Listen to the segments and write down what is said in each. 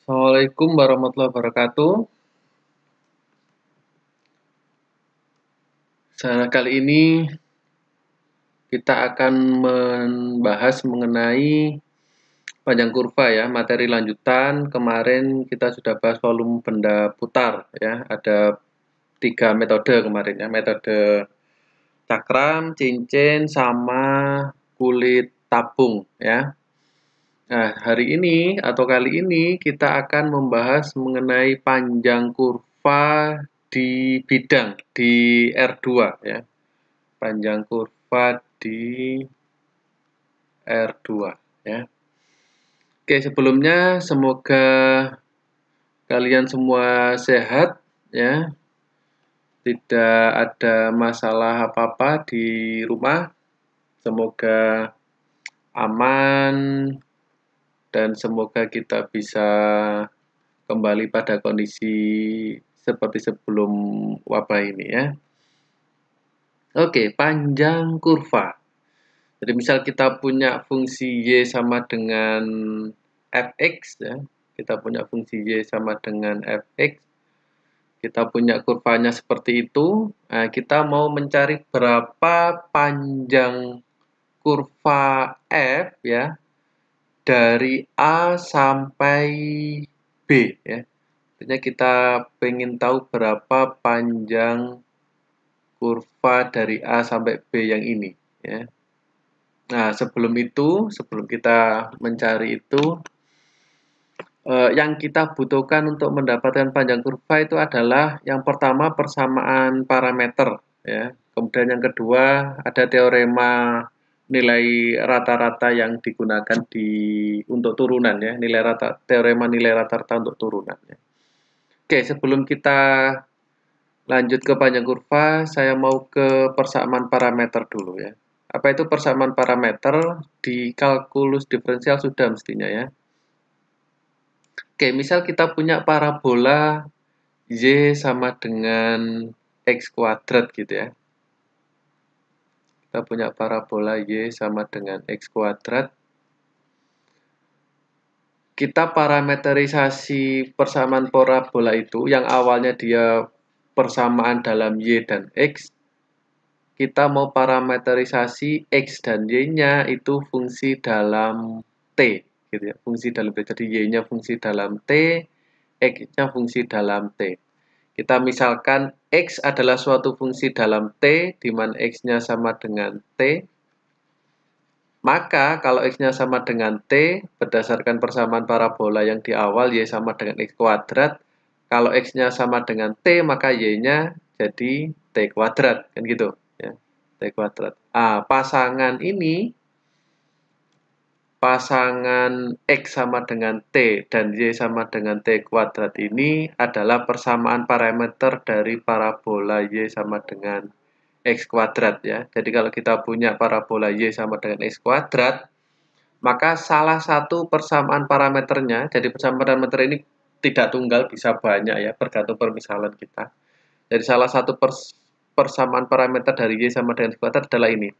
Assalamualaikum warahmatullahi wabarakatuh. Kali ini kita akan membahas mengenai panjang kurva ya, materi lanjutan. Kemarin kita sudah bahas volume benda putar ya. Ada 3 metode kemarin ya, metode cakram, cincin, sama kulit tabung ya. Nah, hari ini atau kali ini kita akan membahas mengenai panjang kurva di bidang di R2 ya. Panjang kurva di R2 ya. Oke, sebelumnya semoga kalian semua sehat ya. Tidak ada masalah apa-apa di rumah. Semoga aman dan semoga kita bisa kembali pada kondisi seperti sebelum wabah ini ya. Oke, panjang kurva. Jadi misal kita punya fungsi Y sama dengan Fx ya. Kita punya fungsi Y sama dengan Fx. Kita punya kurvanya seperti itu. Nah, kita mau mencari berapa panjang kurva F ya dari A sampai B ya. Artinya kita pengen tahu berapa panjang kurva dari A sampai B yang ini ya. Nah, sebelum kita mencari itu, yang kita butuhkan untuk mendapatkan panjang kurva itu adalah yang pertama persamaan parameter ya. Kemudian yang kedua ada teorema nilai rata-rata yang digunakan untuk turunan ya, teorema nilai rata-rata untuk turunan ya. Oke, sebelum kita lanjut ke panjang kurva, saya mau ke persamaan parameter dulu ya. Apa itu persamaan parameter? Di kalkulus diferensial sudah mestinya ya. Oke, misal kita punya parabola Y sama dengan X kuadrat gitu ya. Kita punya parabola Y sama dengan X kuadrat. Kita parameterisasi persamaan parabola itu, yang awalnya dia persamaan dalam Y dan X, kita mau parameterisasi X dan Y-nya itu fungsi dalam T gitu ya, fungsi dalam T. Jadi Y-nya fungsi dalam T, X-nya fungsi dalam T. Kita misalkan X adalah suatu fungsi dalam T di mana X-nya sama dengan T. Maka kalau X-nya sama dengan T, berdasarkan persamaan parabola yang di awal Y sama dengan X kuadrat, kalau X-nya sama dengan T, maka Y-nya jadi T kuadrat, kan gitu ya. T kuadrat. Pasangan X sama dengan T dan Y sama dengan T kuadrat ini adalah persamaan parameter dari parabola Y sama dengan X kuadrat ya. Jadi kalau kita punya parabola Y sama dengan X kuadrat, maka salah satu persamaan parameternya, jadi persamaan parameter ini tidak tunggal, bisa banyak ya, bergantung permisalan kita. Jadi salah satu persamaan parameter dari Y sama dengan X kuadrat adalah ini.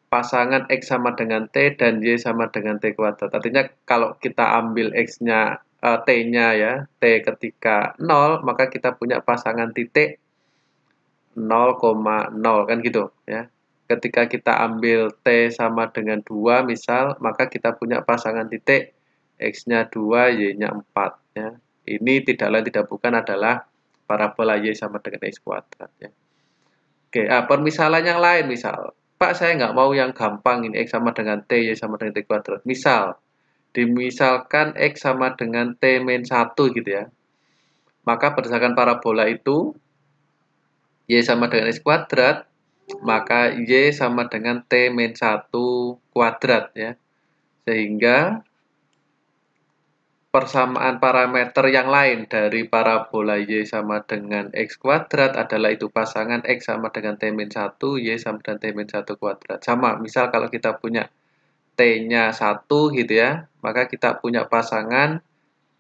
Pasangan X sama dengan T dan Y sama dengan T kuadrat. Artinya kalau kita ambil X-nya, T-nya ya, T ketika 0, maka kita punya pasangan titik 0,0 kan gitu ya. Ketika kita ambil T sama dengan 2 misal, maka kita punya pasangan titik X-nya 2, Y-nya 4 ya. Ini tidak lain tidak bukan adalah parabola Y sama dengan X kuadrat ya. Oke, permisalan yang lain misal, Pak saya nggak mau yang gampang ini X sama dengan T, Y sama dengan T kuadrat. Misal, dimisalkan X sama dengan T-1 gitu ya. Maka berdasarkan parabola itu, Y sama dengan X kuadrat, maka Y sama dengan T-1 kuadrat ya. Sehingga persamaan parameter yang lain dari parabola Y sama dengan X kuadrat adalah itu pasangan X sama dengan T-1, Y sama dengan T-1 kuadrat. Sama, misal kalau kita punya T-nya 1 gitu ya, maka kita punya pasangan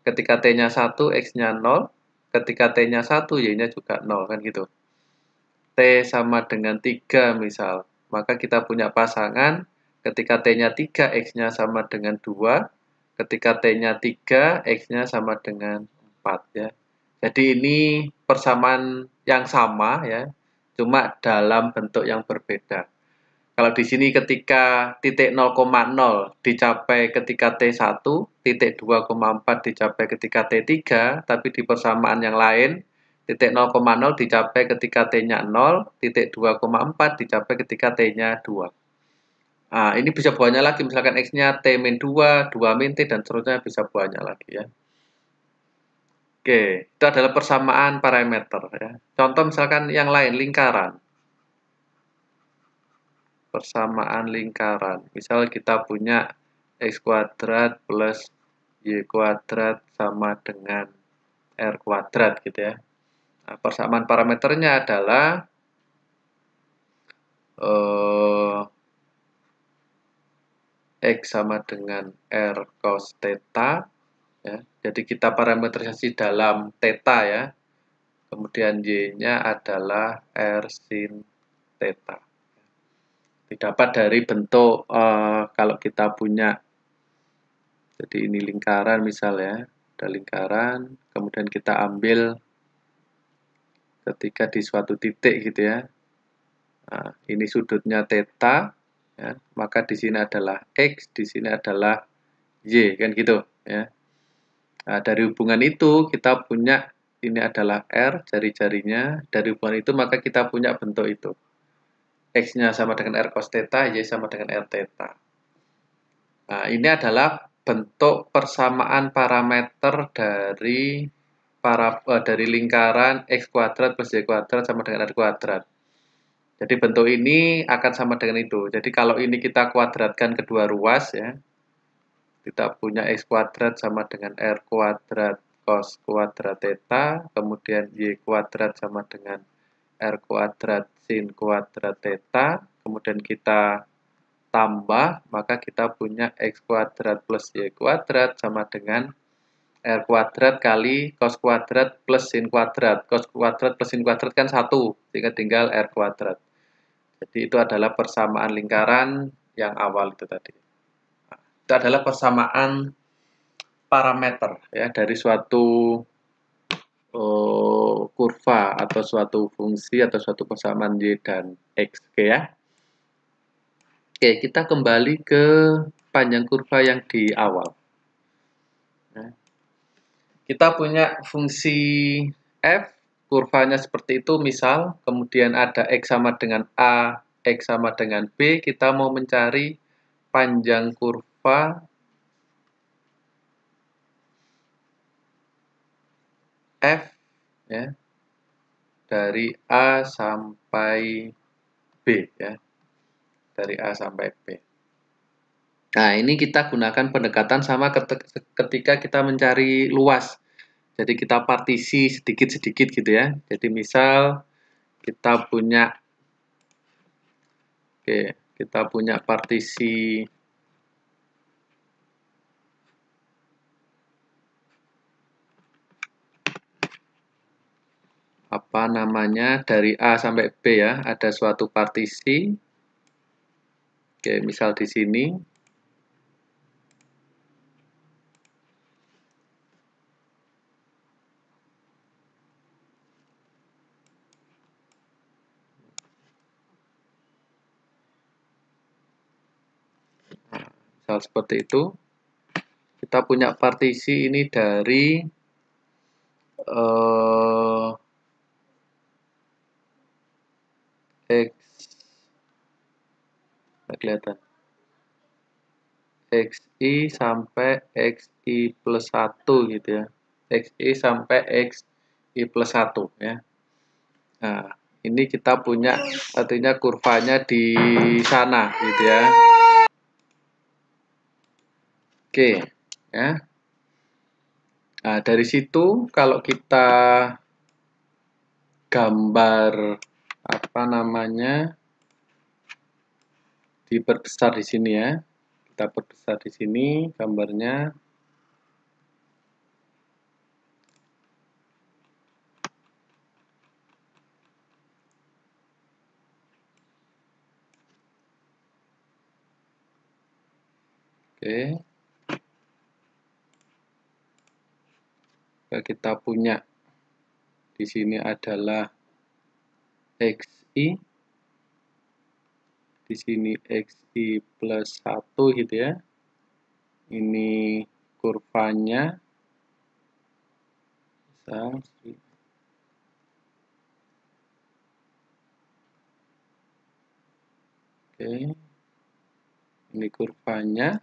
ketika T-nya 1, X-nya 0, ketika T-nya 1, Y-nya juga 0 kan gitu. T sama dengan 3 misal, maka kita punya pasangan ketika T-nya 3, X-nya sama dengan 2, Ketika T-nya 3, X-nya sama dengan 4 ya. Jadi ini persamaan yang sama ya, cuma dalam bentuk yang berbeda. Kalau di sini ketika titik 0,0 dicapai ketika T1, titik 2,4 dicapai ketika T3, tapi di persamaan yang lain, titik 0,0 dicapai ketika T-nya 0, titik 2,4 dicapai ketika T-nya 2. Nah, ini bisa banyak lagi, misalkan X-nya T-2, 2-T, dan seterusnya bisa banyak lagi ya. Oke, itu adalah persamaan parameter ya. Contoh misalkan yang lain, lingkaran. Persamaan lingkaran. Misal kita punya X kuadrat plus Y kuadrat sama dengan R kuadrat gitu ya. Nah, persamaan parameternya adalah X sama dengan R cos theta ya. Jadi kita parameterisasi dalam theta ya. Kemudian Y-nya adalah R sin theta. Didapat dari bentuk kalau kita punya, jadi ini lingkaran misalnya, ada lingkaran, kemudian kita ambil ketika di suatu titik gitu ya. Nah, ini sudutnya theta, ya, maka di sini adalah X, di sini adalah Y, kan gitu ya. Nah, dari hubungan itu kita punya ini adalah R, jari-jarinya. Dari hubungan itu maka kita punya bentuk itu. X-nya sama dengan R cos theta, Y sama dengan R theta. Nah, ini adalah bentuk persamaan parameter dari lingkaran X kuadrat plus Y kuadrat sama dengan R kuadrat. Jadi bentuk ini akan sama dengan itu. Jadi kalau ini kita kuadratkan kedua ruas ya, kita punya X kuadrat sama dengan R kuadrat cos kuadrat theta, kemudian Y kuadrat sama dengan R kuadrat sin kuadrat theta, kemudian kita tambah, maka kita punya X kuadrat plus Y kuadrat sama dengan R kuadrat kali cos kuadrat plus sin kuadrat. Cos kuadrat plus sin kuadrat kan 1, sehingga tinggal R kuadrat. Jadi itu adalah persamaan lingkaran yang awal itu tadi. Nah, itu adalah persamaan parameter ya dari suatu kurva atau suatu fungsi atau suatu persamaan Y dan X. Oke ya. Oke, kita kembali ke panjang kurva yang di awal. Nah, kita punya fungsi f, kurvanya seperti itu misal, kemudian ada X sama dengan A, X sama dengan B, kita mau mencari panjang kurva f ya, dari A sampai B ya, dari A sampai B. Nah, ini kita gunakan pendekatan sama ketika kita mencari luas. Jadi kita partisi sedikit-sedikit gitu ya. Jadi misal kita punya partisi apa namanya dari A sampai B ya, ada suatu partisi. Oke, misal di sini. Misal seperti itu. Kita punya partisi ini dari X, nggak kelihatan, XI sampai XI plus 1 gitu ya. XI sampai XI plus 1 ya. Nah, ini kita punya artinya kurvanya di sana gitu ya. Oke, ya. Nah, dari situ kalau kita gambar apa namanya diperbesar di sini ya. Kita perbesar di sini gambarnya. Oke. Maka kita punya di sini adalah XI, di sini XI plus 1 gitu ya. Ini kurvanya. Oke, ini kurvanya.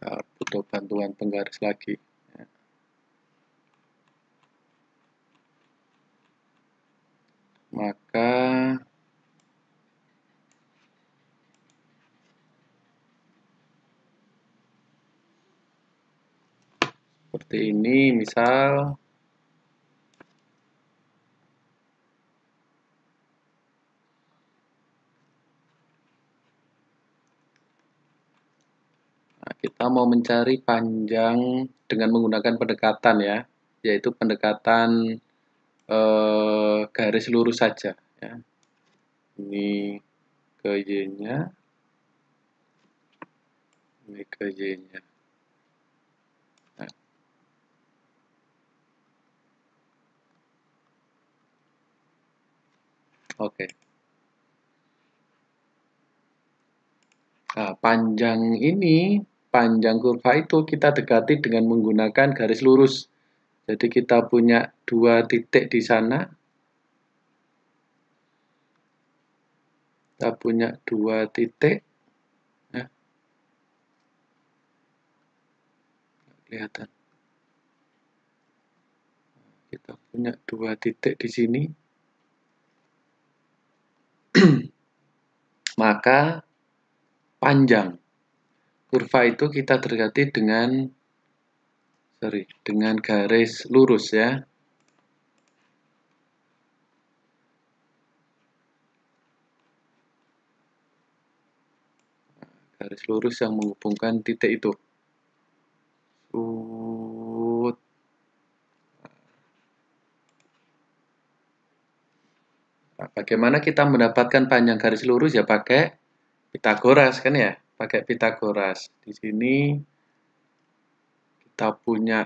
Kita butuh bantuan penggaris lagi. Maka seperti ini, misal kita mau mencari panjang dengan menggunakan pendekatan ya, yaitu pendekatan garis lurus saja ya. Ini ke Y-nya, ini ke Y-nya. Nah. Oke. Nah, panjang ini, panjang kurva itu kita dekati dengan menggunakan garis lurus. Jadi kita punya 2 titik di sana. Kita punya 2 titik. Ya. Kelihatan. Kita punya 2 titik di sini. Maka panjang kurva itu kita dekati dengan garis lurus ya. Garis lurus yang menghubungkan titik itu. Nah, bagaimana kita mendapatkan panjang garis lurus ya pakai Pitagoras kan ya, pakai Pitagoras. Di sini kita punya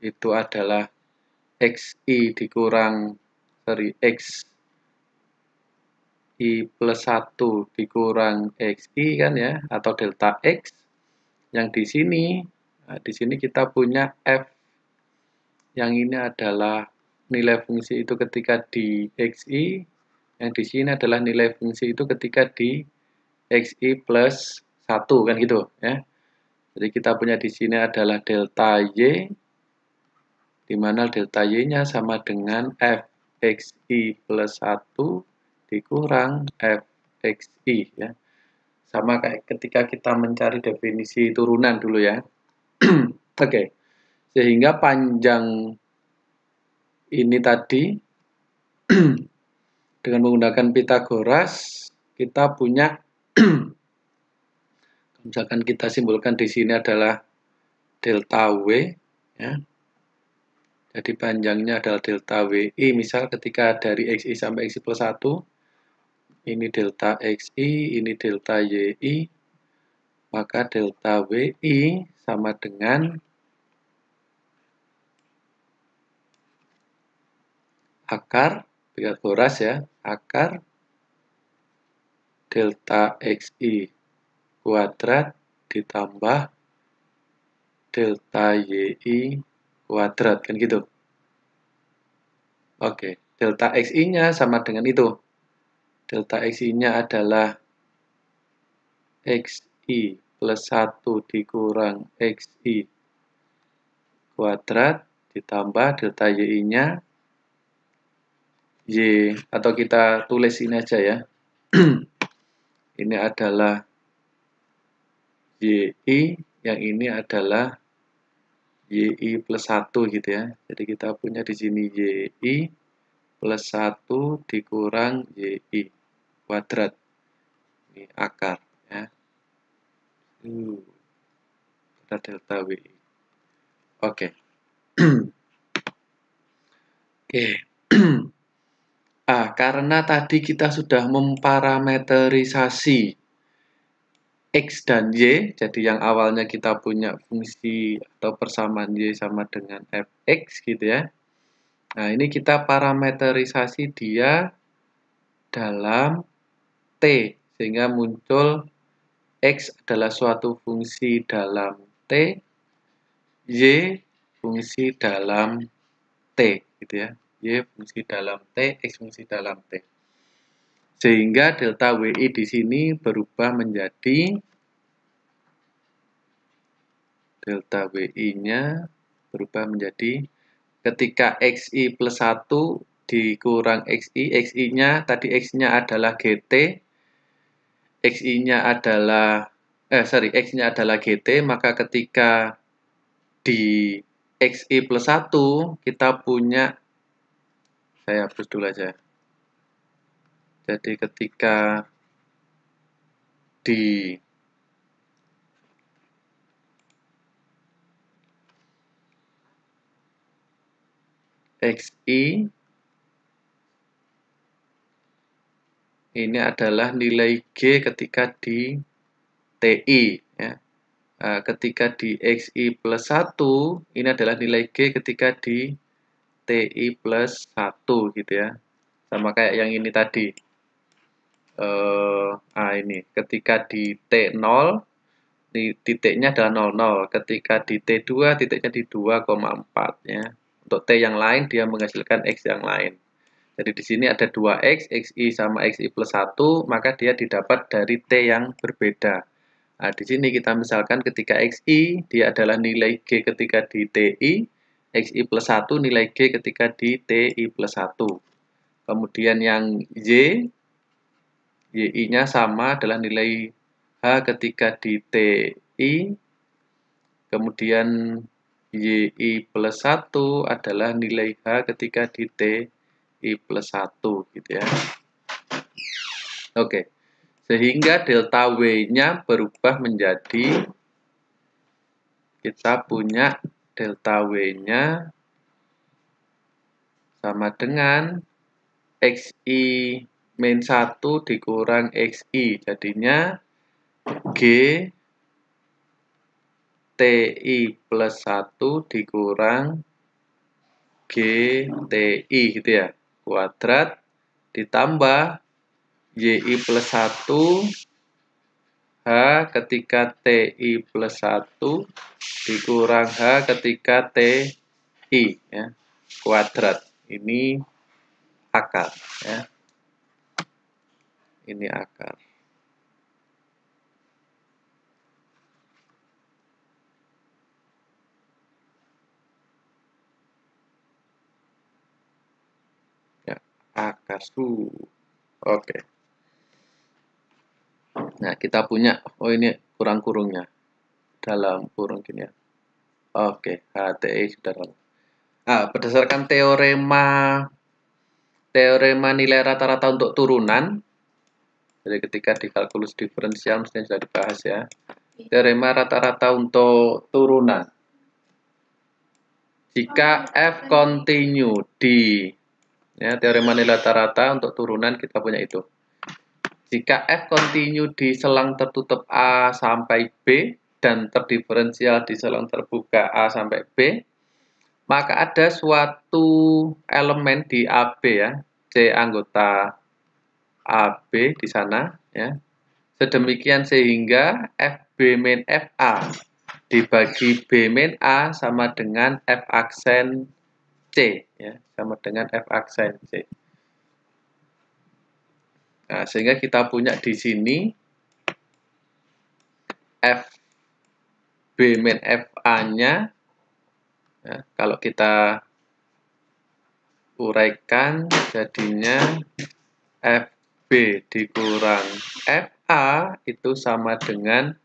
itu adalah XI dikurang XI plus 1 dikurang XI kan ya, atau delta X. Yang di sini, nah di sini kita punya F. Yang ini adalah nilai fungsi itu ketika di XI. Yang di sini adalah nilai fungsi itu ketika di XI plus 1 kan gitu ya. Jadi kita punya di sini adalah delta Y, di mana delta Y-nya sama dengan Fxi plus 1 dikurang Fxi ya. Sama kayak ketika kita mencari definisi turunan dulu ya. Oke. Sehingga panjang ini tadi dengan menggunakan Pitagoras kita punya misalkan kita simbolkan di sini adalah delta W ya. Jadi panjangnya adalah delta WI, misal ketika dari XI sampai XI plus 1, ini delta XI, ini delta YI, maka delta WI sama dengan akar, Pitagoras ya, akar delta XI kuadrat ditambah delta YI kuadrat, kan gitu. Oke, delta XI-nya sama dengan itu. Delta XI-nya adalah XI plus 1 dikurang XI kuadrat ditambah delta YI-nya Y, atau kita tulis ini aja ya. Ini adalah YI, yang ini adalah YI plus 1 gitu ya. Jadi kita punya di sini YI plus 1 dikurang YI kuadrat. Ini akar ya. Kita delta WI. Oke. Oke. Karena tadi kita sudah memparameterisasi X dan Y, jadi yang awalnya kita punya fungsi atau persamaan Y sama dengan fx gitu ya. Nah, ini kita parameterisasi dia dalam T, sehingga muncul X adalah suatu fungsi dalam T, Y fungsi dalam T, gitu ya. Y fungsi dalam T, X fungsi dalam T. Sehingga delta WI di sini berubah menjadi delta WI-nya berubah menjadi ketika XI plus 1 dikurang XI, XI-nya tadi X-nya adalah GT, XI-nya adalah X-nya adalah GT, maka ketika di XI plus 1 kita punya, saya hapus dulu aja. Jadi ketika di XI ini adalah nilai G ketika di TI ya. Ketika di XI plus 1 ini adalah nilai G ketika di TI plus 1 gitu ya. Sama kayak yang ini tadi. Ini ketika di T0 titiknya adalah 00, ketika di T2 titiknya di 2,4 ya. Untuk T yang lain dia menghasilkan X yang lain. Jadi di sini ada 2X, XI sama XI plus 1, maka dia didapat dari T yang berbeda. Nah, di sini kita misalkan ketika XI dia adalah nilai G ketika di TI, XI plus 1 nilai G ketika di TI plus 1. Kemudian yang Y, YI-nya sama adalah nilai H ketika di TI, kemudian YI plus 1 adalah nilai H ketika di TI plus 1 gitu ya. Oke, sehingga delta W-nya berubah menjadi, kita punya delta W-nya sama dengan XI min 1 dikurang XI, jadinya G TI plus 1 dikurang GTI gitu ya, kuadrat ditambah YI plus 1 H ketika TI plus 1 dikurang H ketika TI ya, kuadrat. Ini akar ya. Ini akar. Ya, akar su. Oke. Nah, kita punya, ini kurang kurungnya. Dalam kurung gini ya. Oke, HTI sudah dalam. Berdasarkan teorema nilai rata-rata untuk turunan, jadi ketika di kalkulus diferensial mestinya sudah dibahas ya. Teorema rata-rata untuk turunan. Jika F continue di, ya, teorema nilai rata-rata untuk turunan kita punya itu. Jika F continue di selang tertutup A sampai B dan terdiferensial di selang terbuka A sampai B, maka ada suatu elemen di AB ya, C anggota AB di sana ya. Sedemikian sehingga FB min FA dibagi B min A sama dengan F aksen C ya, sama dengan F aksen C. Nah, sehingga kita punya di sini FB min FA-nya ya, kalau kita uraikan jadinya FB dikurang FA itu sama dengan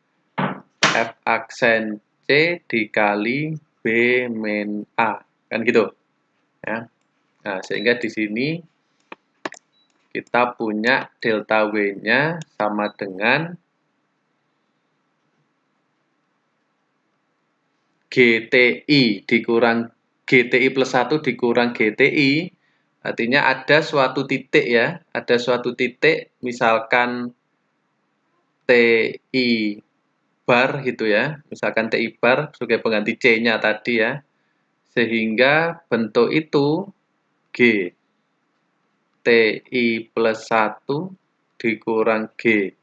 F aksen C dikali B min A, kan gitu ya. Nah, sehingga di sini kita punya delta W-nya sama dengan GTI dikurang GTI plus 1 dikurang GTI Artinya ada suatu titik ya, ada suatu titik misalkan TI bar gitu ya, misalkan TI bar sebagai pengganti C-nya tadi ya, sehingga bentuk itu G, TI plus 1 dikurang G,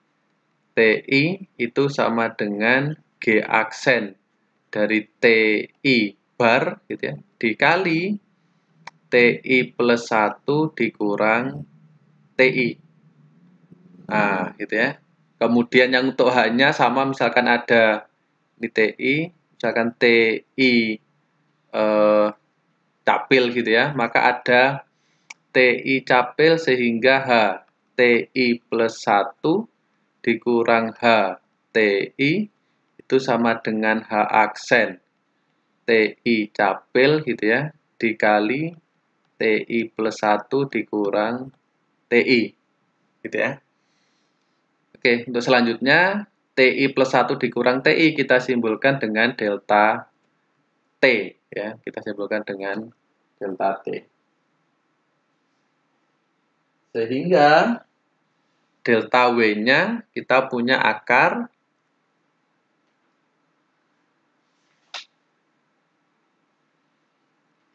TI itu sama dengan G aksen dari TI bar gitu ya, dikali TI plus 1 dikurang TI. Nah, gitu ya. Kemudian yang untuk H-nya sama, misalkan ada di TI, misalkan TI capil gitu ya, maka ada TI capil sehingga H TI plus 1 dikurang H TI itu sama dengan H aksen TI capil gitu ya, dikali TI plus 1 dikurang TI gitu ya. Oke, untuk selanjutnya TI plus 1 dikurang TI kita simbolkan dengan delta T ya, kita simbolkan dengan delta T. Sehingga delta W-nya kita punya akar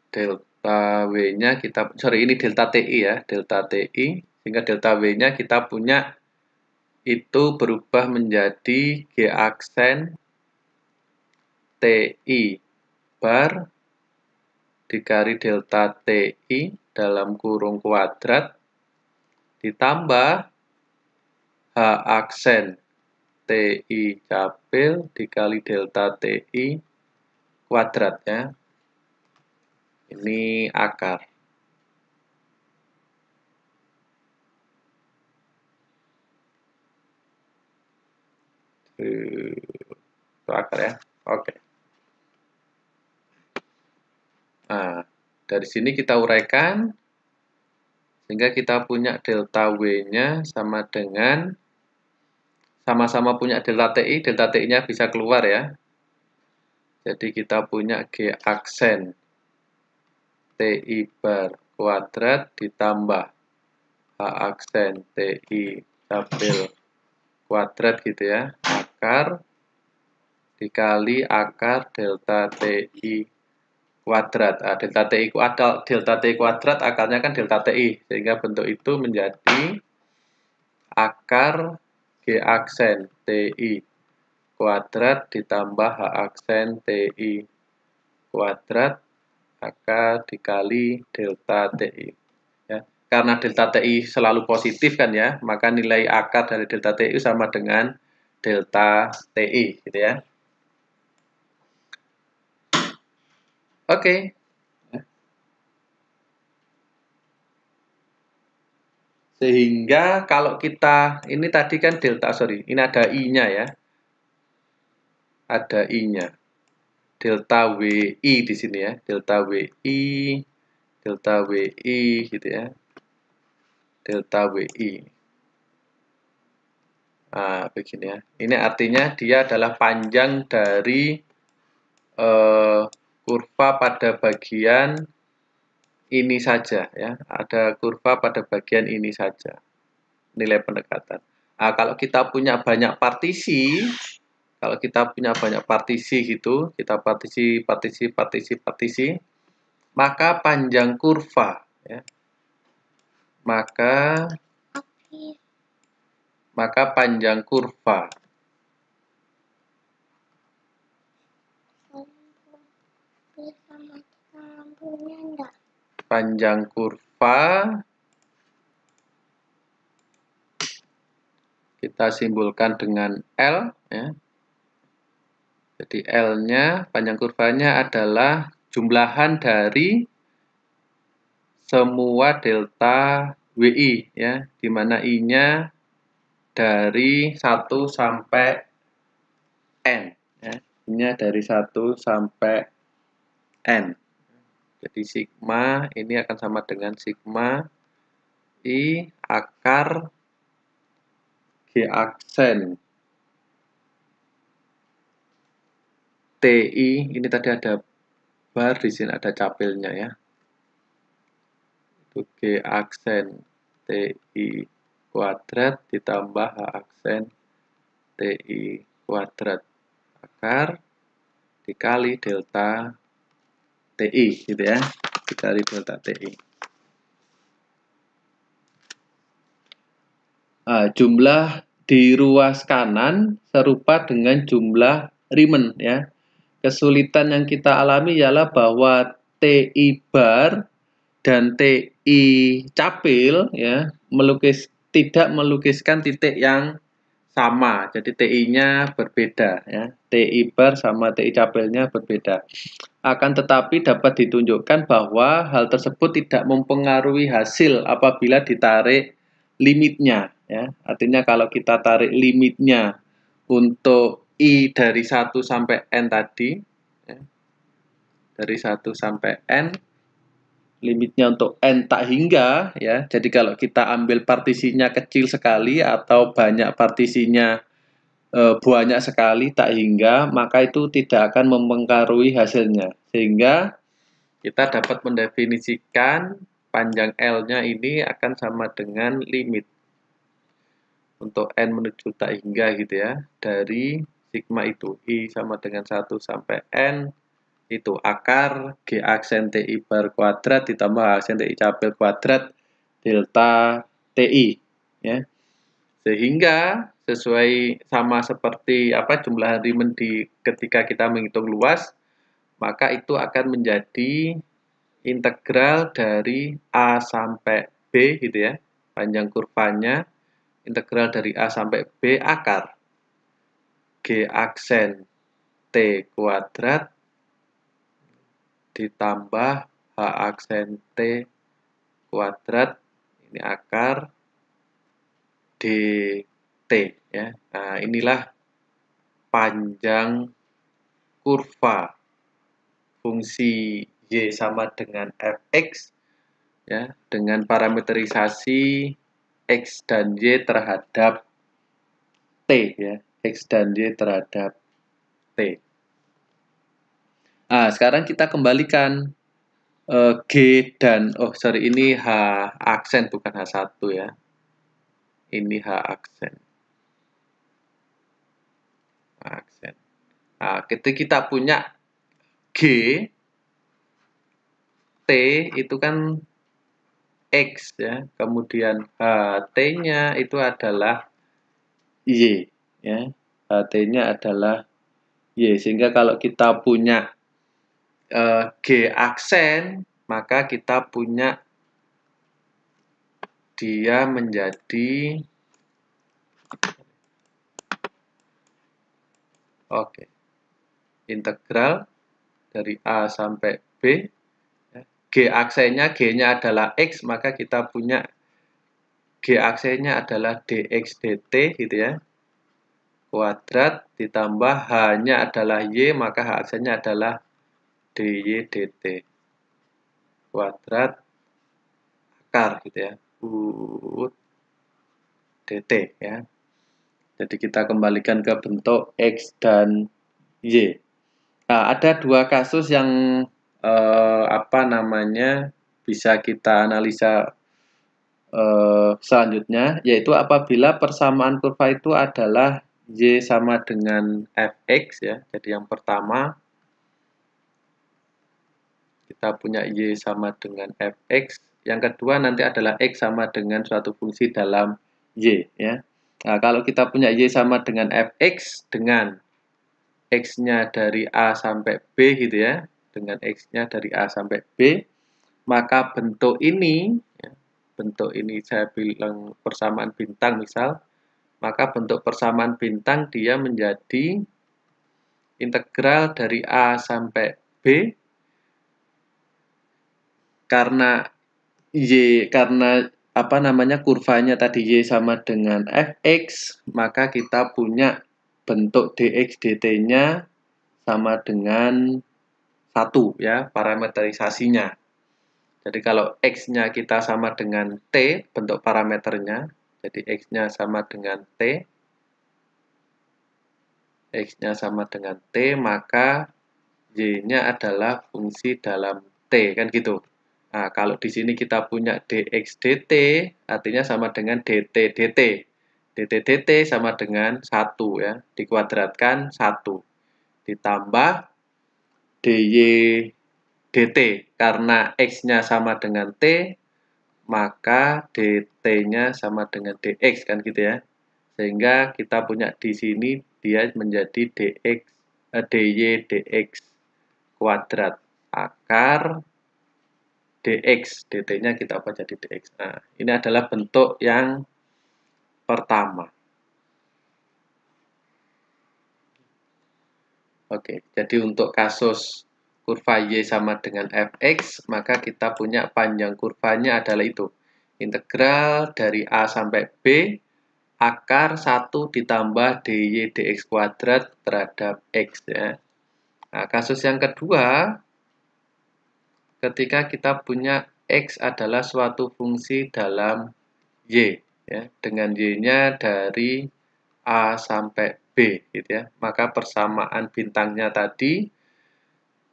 delta W-nya kita, sorry ini delta TI ya, delta TI, sehingga delta W-nya kita punya itu berubah menjadi G aksen TI bar dikali delta TI dalam kurung kuadrat ditambah H aksen TI capil dikali delta TI kuadrat ya. Ini akar. Itu akar ya. Oke. Nah, dari sini kita uraikan sehingga kita punya delta W-nya sama dengan sama-sama punya delta TI-nya bisa keluar ya. Jadi kita punya G aksen TI bar kuadrat ditambah H aksen TI capil kuadrat gitu ya, akar dikali akar delta TI kuadrat. Nah, delta TI kuadrat akarnya kan delta TI, sehingga bentuk itu menjadi akar G aksen TI kuadrat ditambah H aksen TI kuadrat akar dikali delta TI ya. Karena delta TI selalu positif kan ya, maka nilai akar dari delta TI sama dengan delta TI gitu ya. Oke. Sehingga kalau kita ini tadi kan delta, sorry, ini ada I-nya ya. Ada I-nya. Delta WI di sini ya, delta WI, delta WI gitu ya. Delta WI. Nah, begini ya. Ini artinya dia adalah panjang dari kurva pada bagian ini saja ya. Ada kurva pada bagian ini saja. Nilai pendekatan. Nah, kalau kita punya banyak partisi, gitu, kita partisi, maka panjang kurva ya. Maka panjang kurva kita simbolkan dengan L ya. Jadi L-nya, panjang kurvanya adalah jumlahan dari semua delta WI ya, di mana I-nya dari 1 sampai N ya. I-nya dari 1 sampai N. Jadi sigma ini akan sama dengan sigma I akar G aksen TI, ini tadi ada bar, di sini ada capilnya ya. Itu G aksen TI kuadrat ditambah H aksen TI kuadrat akar dikali delta TI gitu ya, dikali delta TI. Nah, jumlah di ruas kanan serupa dengan jumlah Riemann ya. Kesulitan yang kita alami ialah bahwa TI bar dan TI capil ya tidak melukiskan titik yang sama. Jadi TI-nya berbeda ya. TI bar sama TI capilnya berbeda. Akan tetapi dapat ditunjukkan bahwa hal tersebut tidak mempengaruhi hasil apabila ditarik limitnya ya. Artinya kalau kita tarik limitnya untuk I dari 1 sampai N tadi ya, dari 1 sampai N, limitnya untuk N tak hingga ya. Jadi kalau kita ambil partisinya kecil sekali atau banyak partisinya banyak sekali tak hingga, maka itu tidak akan mempengaruhi hasilnya. Sehingga kita dapat mendefinisikan panjang L-nya ini akan sama dengan limit untuk N menuju tak hingga gitu ya, dari sigma itu. I sama dengan 1 sampai N itu akar G aksen TI bar kuadrat ditambah aksen TI capil kuadrat delta TI ya. Sehingga sesuai sama seperti jumlah Riemann ketika kita menghitung luas, maka itu akan menjadi integral dari A sampai B gitu ya, panjang kurvanya integral dari A sampai B akar G aksen T kuadrat ditambah H aksen T kuadrat, ini akar dt ya. Nah, inilah panjang kurva fungsi y sama dengan fx ya, dengan parameterisasi x dan y terhadap t ya, x dan y terhadap t. Nah, sekarang kita kembalikan G dan ini H aksen bukan H1 ya. Ini H aksen. Aksen. Nah, ketika kita punya G, T itu kan X ya, kemudian HT-nya itu adalah Y ya. HT-nya adalah Y, sehingga kalau kita punya G aksen, maka kita punya dia menjadi integral dari A sampai B. G aksennya, G-nya adalah X, maka kita punya G aksennya adalah dx dt gitu ya, kuadrat ditambah H-nya adalah Y, maka H aksennya adalah dy dt kuadrat akar gitu ya, dt ya. Jadi kita kembalikan ke bentuk X dan Y. Nah, ada dua kasus yang bisa kita analisa selanjutnya, yaitu apabila persamaan kurva itu adalah Y sama dengan Fx ya. Jadi yang pertama kita punya Y sama dengan Fx, yang kedua nanti adalah X sama dengan suatu fungsi dalam Y ya. Nah, kalau kita punya Y sama dengan Fx dengan X-nya dari A sampai B gitu ya, dengan X-nya dari A sampai B, maka bentuk ini saya bilang persamaan bintang misal, maka bentuk persamaan bintang dia menjadi integral dari A sampai B karena kurvanya tadi Y sama dengan Fx, maka kita punya bentuk dx dt-nya sama dengan 1 ya, parameterisasinya. Jadi kalau X-nya kita sama dengan T, bentuk parameternya, jadi X-nya sama dengan T, X-nya sama dengan T, maka Y-nya adalah fungsi dalam T, kan gitu. Nah, kalau di sini kita punya dx dt, artinya sama dengan dt dt. dt dt sama dengan 1 ya, dikuadratkan 1. Ditambah dy dt, karena x-nya sama dengan t, maka dt-nya sama dengan dx kan gitu ya. Sehingga kita punya di sini dia menjadi dy dx kuadrat akar dx, dt-nya kita ubah jadi dx. Nah, ini adalah bentuk yang pertama. Oke, jadi untuk kasus kurva y sama dengan fx, maka kita punya panjang kurvanya adalah itu. Integral dari a sampai b, akar 1 ditambah dy dx kuadrat terhadap x ya. Nah, kasus yang kedua, ketika kita punya x adalah suatu fungsi dalam y ya, dengan y-nya dari a sampai b gitu ya. Maka persamaan bintangnya tadi,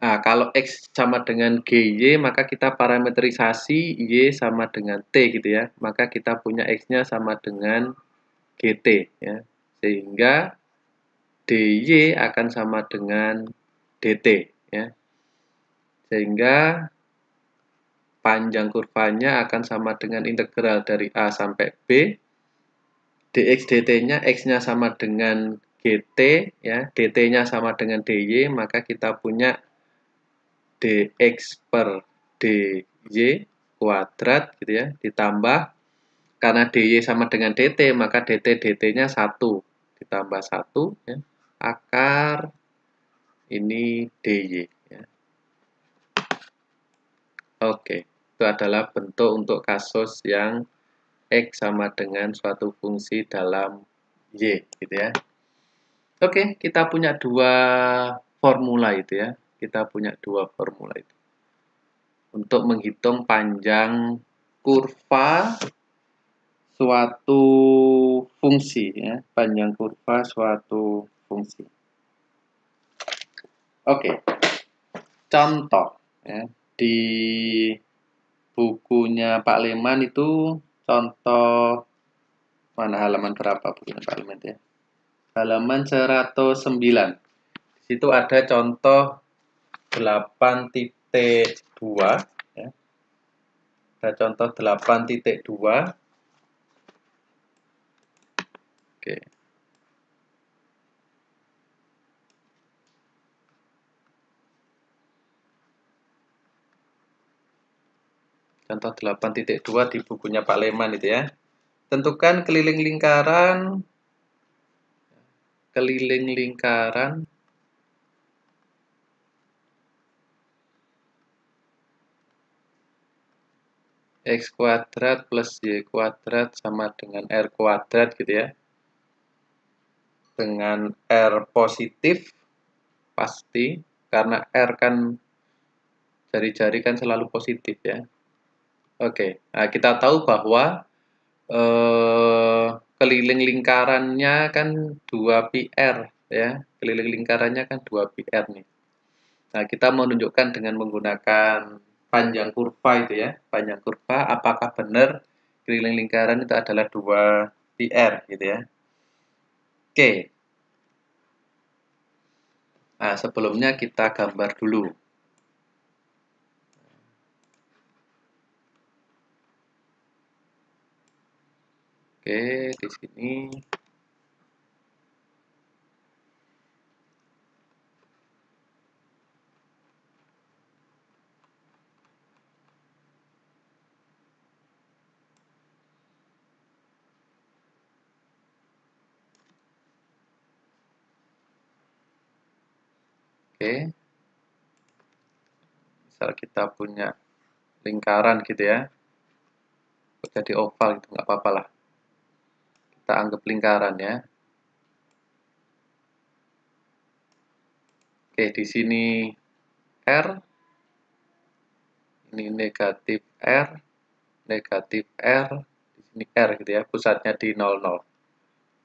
nah kalau x sama dengan gy, maka kita parametrisasi y sama dengan t gitu ya. Maka kita punya x-nya sama dengan gt ya. Sehingga dy akan sama dengan dt ya. Sehingga panjang kurvanya akan sama dengan integral dari a sampai b, dx dt-nya x-nya sama dengan gt ya, dt-nya sama dengan dy, maka kita punya dx per dy kuadrat gitu ya, ditambah karena dy sama dengan dt, maka dt dt-nya 1 ditambah 1 ya, akar ini dy ya. Oke, itu adalah bentuk untuk kasus yang x sama dengan suatu fungsi dalam y gitu ya. Oke, kita punya dua formula itu ya. Kita punya dua formula itu. Untuk menghitung panjang kurva suatu fungsi ya, panjang kurva suatu fungsi. Oke. Contoh ya, di bukunya Pak Leman itu contoh mana halaman berapa bukunya Pak Leman ya? Halaman 109. Di situ ada contoh 8.2 ya. Ada contoh 8.2. Oke. Contoh 8.2 di bukunya Pak Leman itu ya. Tentukan keliling lingkaran x kuadrat plus y kuadrat sama dengan r kuadrat gitu ya. Dengan r positif pasti, karena r kan jari-jari kan selalu positif ya. Oke, nah kita tahu bahwa keliling lingkarannya kan 2πr ya. Keliling lingkarannya kan 2πr nih. Nah, kita menunjukkan dengan menggunakan panjang kurva itu ya. Panjang kurva apakah benar keliling lingkaran itu adalah 2πr gitu ya. Oke. Nah, sebelumnya kita gambar dulu. Oke, di sini. Oke. Misal kita punya lingkaran gitu ya. Jadi oval gitu, nggak apa-apa lah. Kita anggap lingkaran ya. Oke, di sini R, ini negatif R, di sini R gitu ya, pusatnya di 00.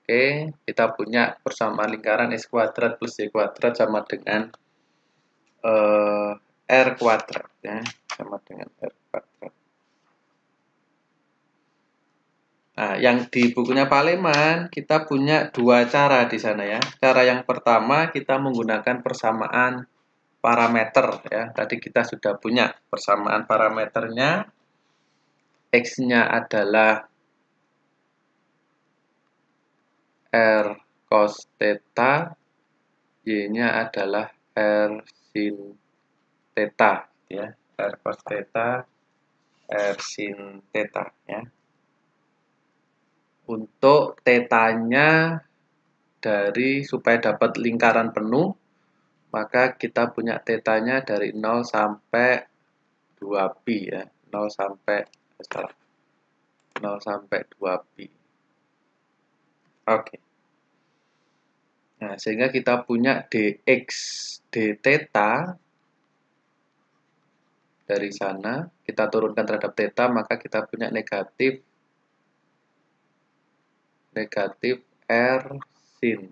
Oke, kita punya persamaan lingkaran x kuadrat plus y kuadrat sama dengan R kuadrat ya, sama dengan R kuadrat. Nah, yang di bukunya Pak Leman kita punya dua cara di sana ya. Cara yang pertama kita menggunakan persamaan parameter ya. Tadi kita sudah punya persamaan parameternya. X-nya adalah R cos theta, Y-nya adalah R sin theta ya. R cos theta, R sin theta ya. Untuk tetanya supaya dapat lingkaran penuh, maka kita punya tetanya dari 0 sampai 2pi ya. 0 sampai 2pi. Oke. Nah, sehingga kita punya dx d theta dari sana, kita turunkan terhadap theta, maka kita punya negatif R sin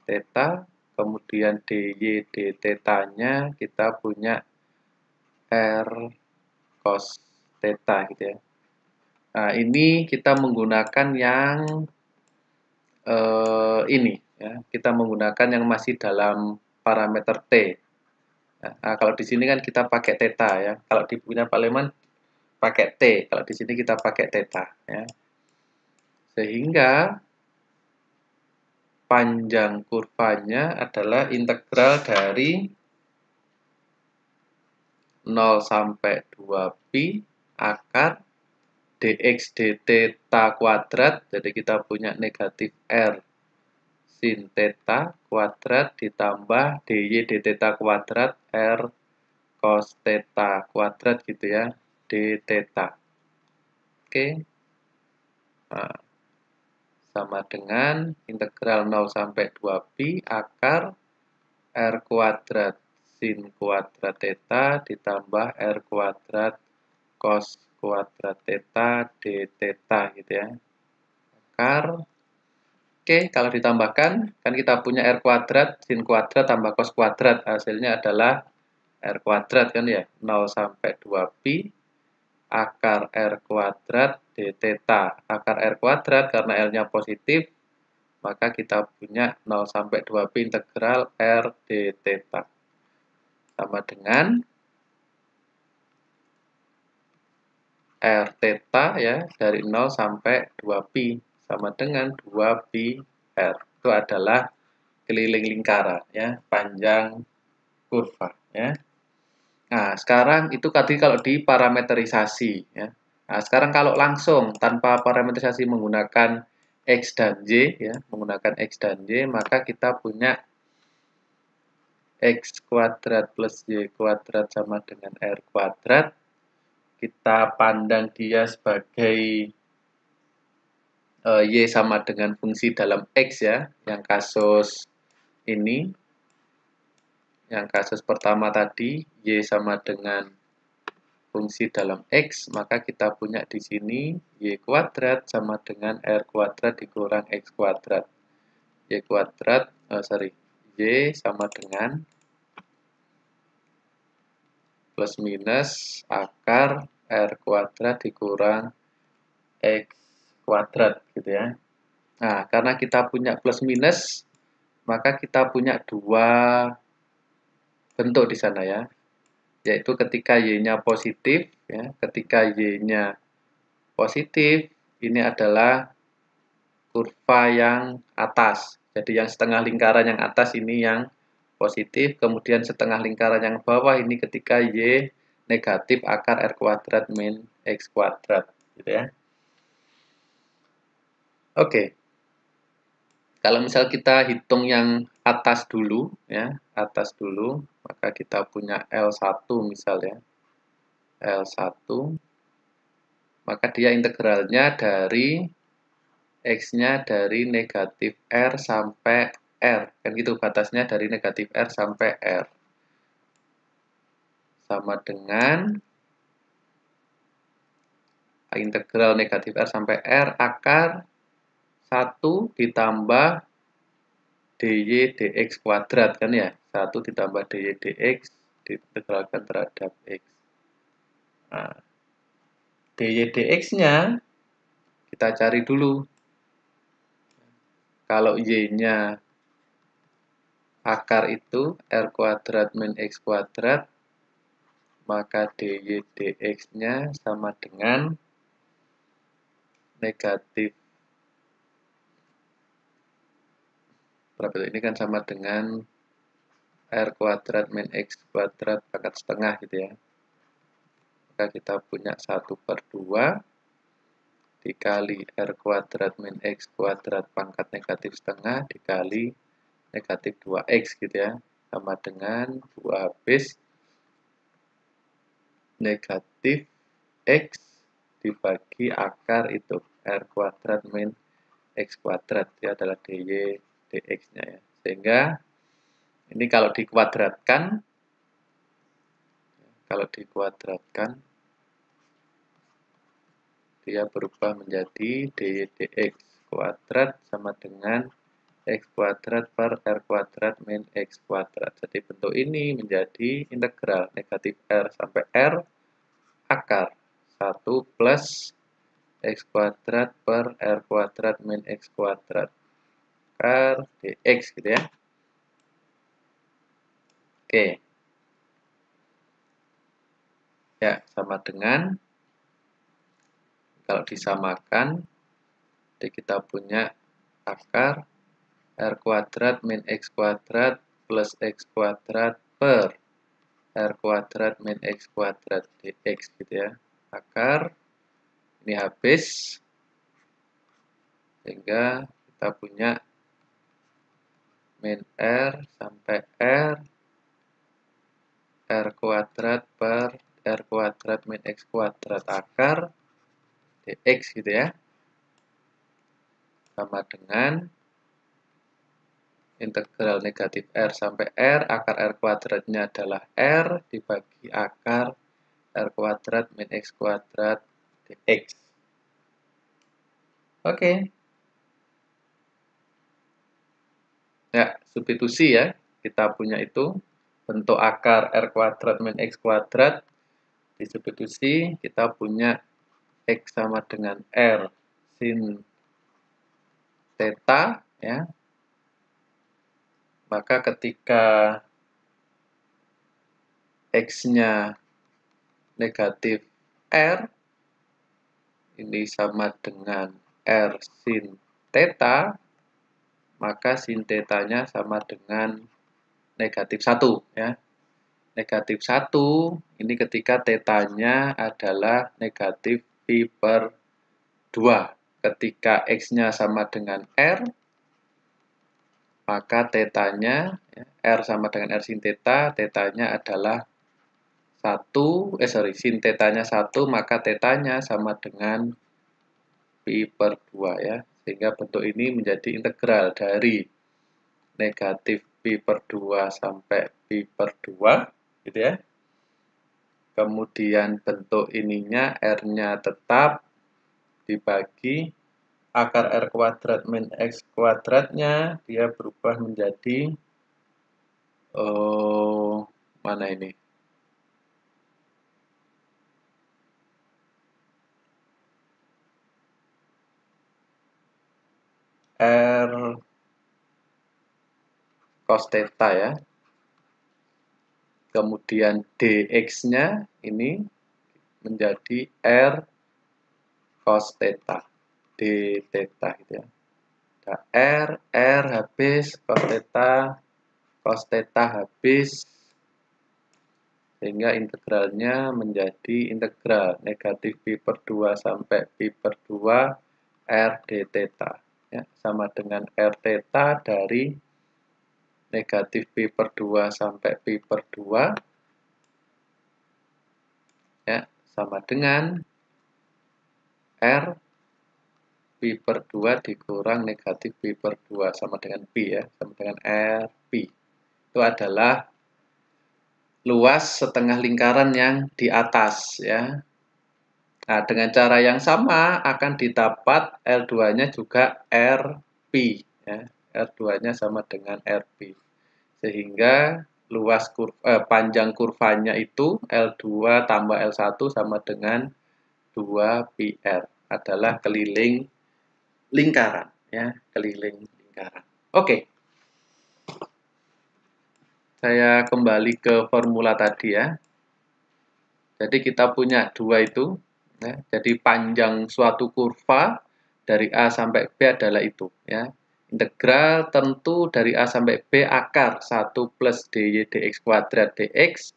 theta, kemudian dy d theta-nya kita punya R cos theta gitu ya. Nah, ini kita menggunakan yang ini ya. Kita menggunakan yang masih dalam parameter T. Nah, kalau di sini kan kita pakai theta ya. Kalau di bukunya Pak Leman pakai T, kalau di sini kita pakai theta ya. Sehingga panjang kurvanya adalah integral dari 0 sampai 2pi akar dx d theta kuadrat. Jadi kita punya negatif R sin theta kuadrat ditambah dy d theta kuadrat R cos theta kuadrat gitu ya, d theta. Oke. Nah, sama dengan integral 0 sampai 2pi akar R kuadrat sin kuadrat theta ditambah R kuadrat cos kuadrat theta d theta gitu ya. Akar. Oke, kalau ditambahkan kan kita punya R kuadrat sin kuadrat tambah cos kuadrat, hasilnya adalah R kuadrat kan ya, 0 sampai 2pi akar R kuadrat d theta. Akar R kuadrat karena L-nya positif, maka kita punya 0 sampai 2pi integral R d theta. Sama dengan R theta ya, dari 0 sampai 2pi. Sama dengan 2pi R. Itu adalah keliling lingkaran ya, panjang kurva ya. Nah, sekarang itu tadi kalau diparameterisasi ya. Nah, sekarang kalau langsung tanpa parameterisasi menggunakan X dan Y ya, menggunakan X dan Y, maka kita punya X kuadrat plus Y kuadrat sama dengan R kuadrat. Kita pandang dia sebagai Y sama dengan fungsi dalam X ya, yang kasus ini. Yang kasus pertama tadi, Y sama dengan fungsi dalam X, maka kita punya di sini Y kuadrat sama dengan R kuadrat dikurang X kuadrat. Y kuadrat, Y sama dengan plus minus akar R kuadrat dikurang X kuadrat gitu ya. Nah, karena kita punya plus minus, maka kita punya dua bentuk di sana ya, yaitu ketika Y-nya positif ya, ketika Y-nya positif ini adalah kurva yang atas, jadi yang setengah lingkaran yang atas ini yang positif, kemudian setengah lingkaran yang bawah ini ketika Y negatif akar R kuadrat min X kuadrat gitu ya. Oke. Kalau misal kita hitung yang atas dulu ya, atas dulu, maka kita punya L1 misalnya. L1 maka dia integralnya dari X-nya dari negatif R sampai R. Kan gitu, batasnya dari negatif R sampai R. Sama dengan integral negatif R sampai R akar 1 ditambah dy dx kuadrat kan ya. 1 ditambah dy dx diintegralkan terhadap X. Nah, dy dx-nya kita cari dulu. Kalau y-nya akar itu r kuadrat min x kuadrat, maka dy dx-nya sama dengan negatif. Berapa itu? Ini kan sama dengan r kuadrat min x kuadrat pangkat setengah gitu ya. Maka kita punya 1/2 dikali r kuadrat min x kuadrat pangkat negatif setengah dikali negatif 2x gitu ya. Sama dengan 2 habis negatif x dibagi akar itu r kuadrat min x kuadrat ya adalah dy dx-nya ya. Sehingga ini kalau dikuadratkan dia berubah menjadi dy dx kuadrat sama dengan x kuadrat per r kuadrat min x kuadrat. Jadi bentuk ini menjadi integral negatif r sampai r akar 1 plus x kuadrat per r kuadrat min x kuadrat akar dx gitu ya. Oke. Ya, sama dengan kalau disamakan jadi kita punya akar r kuadrat min x kuadrat plus x kuadrat per r kuadrat min x kuadrat dx gitu ya. Akar ini habis sehingga kita punya min r sampai r kuadrat per r kuadrat min x kuadrat akar dx gitu ya. Sama dengan integral negatif r sampai r, akar r kuadratnya adalah r dibagi akar r kuadrat min x kuadrat dx. Oke. Ya, substitusi ya. Kita punya itu bentuk akar r kuadrat min x kuadrat. Disubstitusi kita punya x sama dengan r sin theta ya. Maka ketika x-nya negatif r, ini sama dengan r sin theta, maka sin theta-nya sama dengan negatif 1 ya. Negatif 1 ini ketika theta-nya adalah negatif pi per 2. Ketika x-nya sama dengan r, maka theta-nya ya, r sama dengan r sin theta, theta-nya adalah 1, sin theta-nya 1, maka theta-nya sama dengan pi per 2 ya. Sehingga bentuk ini menjadi integral dari negatif pi per 2 sampai pi per 2 gitu ya. Kemudian bentuk ininya r-nya tetap dibagi akar r kuadrat min x kuadratnya, dia berubah menjadi mana ini? R cos theta ya. Kemudian dx-nya ini menjadi r cos theta, d theta gitu ya. Ada r habis cos theta habis, sehingga integralnya menjadi integral negatif pi per 2 sampai pi per 2 r d theta ya, sama dengan r theta dari negatif pi per 2 sampai pi per 2 ya, sama dengan r pi per 2 dikurang negatif pi per 2 sama dengan pi ya, sama dengan r pi. Itu adalah luas setengah lingkaran yang di atas ya. Nah, dengan cara yang sama akan didapat L2-nya juga RP ya. R2-nya sama dengan RP. Sehingga panjang kurvanya itu L2 tambah L1 sama dengan 2πr, adalah keliling lingkaran ya, keliling lingkaran. Oke. Saya kembali ke formula tadi ya. Jadi kita punya dua itu ya. Jadi panjang suatu kurva dari A sampai B adalah itu ya. Integral tentu dari A sampai B akar 1 plus dy dx kuadrat dx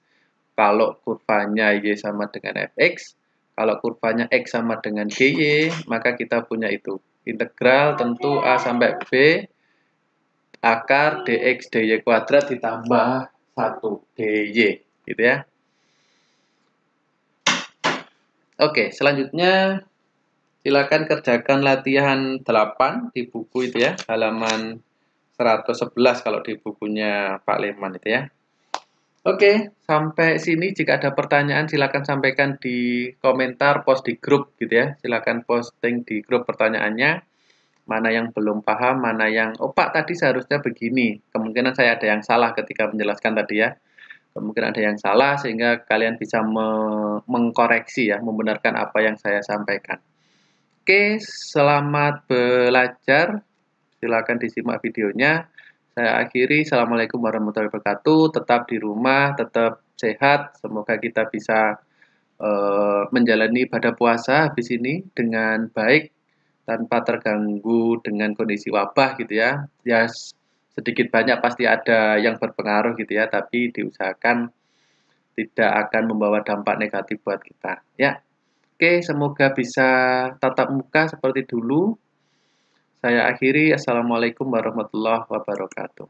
kalau kurvanya y sama dengan fx. Kalau kurvanya x sama dengan gy, maka kita punya itu. Integral tentu A sampai B akar dx dy kuadrat ditambah 1 dy gitu ya. Oke, selanjutnya silakan kerjakan latihan 8 di buku itu ya, halaman 111 kalau di bukunya Pak Leman itu ya. Oke, sampai sini jika ada pertanyaan silakan sampaikan di komentar, post di grup gitu ya. Silakan posting di grup pertanyaannya. Mana yang belum paham, mana yang, oh Pak tadi seharusnya begini. Kemungkinan saya ada yang salah ketika menjelaskan tadi ya. Kemungkinan ada yang salah sehingga kalian bisa mengkoreksi ya, membenarkan apa yang saya sampaikan. Oke, selamat belajar. Silakan disimak videonya. Saya akhiri. Assalamualaikum warahmatullahi wabarakatuh. Tetap di rumah, tetap sehat. Semoga kita bisa menjalani ibadah puasa habis ini dengan baik, tanpa terganggu dengan kondisi wabah gitu ya. Ya sedikit banyak pasti ada yang berpengaruh gitu ya, tapi diusahakan tidak akan membawa dampak negatif buat kita ya. Oke, semoga bisa tatap muka seperti dulu. Saya akhiri. Assalamualaikum warahmatullahi wabarakatuh.